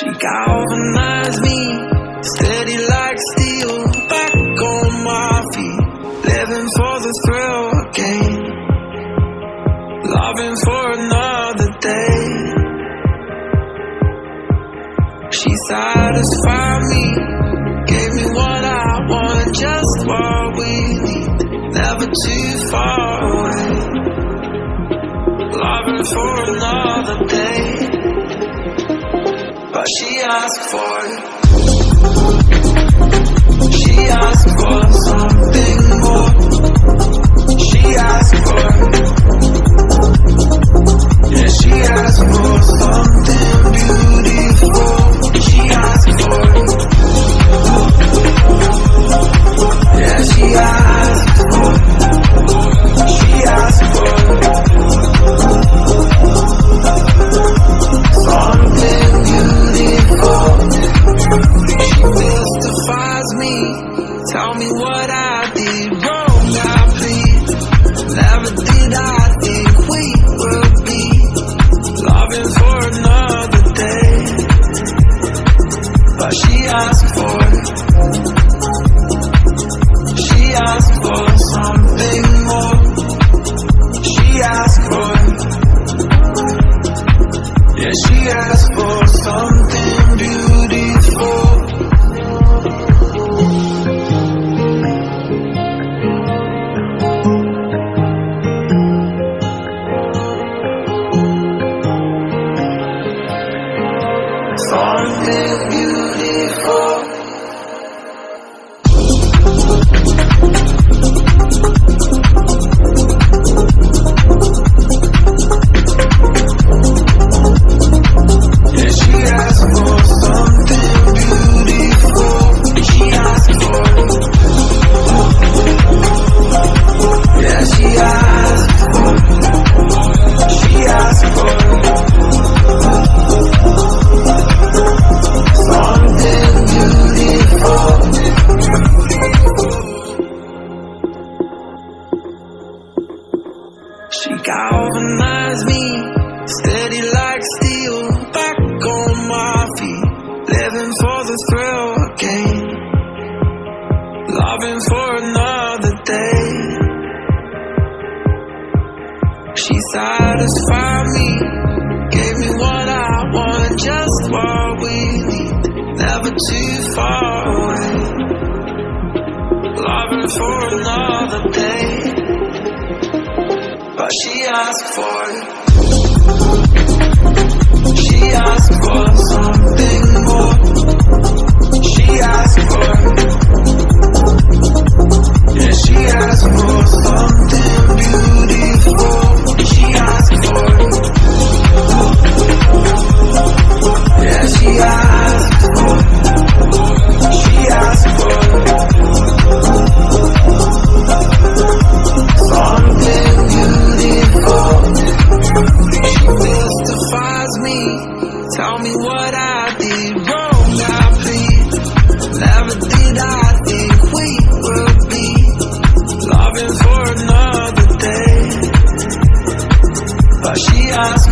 She galvanized me, steady like steel, back on my feet, living for the thrill again, loving for another day. She satisfied me, gave me what I want, just what we need, never too far away, loving for another day. But she asked for it. She asked for something more. She asked for it. Yeah, she asked for something beautiful. She asked for it. Yeah, she asked for it. She asked for it. Something beautiful. She mystifies me. Tell me what I did wrong, I plead. Never did I think we would be loving for another day. But she asked for it. She asked for something more. She asked for it. Yeah, she asked for something beautiful. Something beautiful. She galvanized me, steady like steel, back on my feet, living for the thrill again, loving for another day. She satisfied me, gave me what I want, just what we need, never too far away, loving for another day. But she asked for it. She asked for something more. She asked for it. Yeah, she asked for something beautiful. She asked for it. Yeah, she asked for it. She asked for it. Something beautiful. She mystifies me. Tell me what I did wrong, I plead. Never did I think we would be loving for another day. But she asked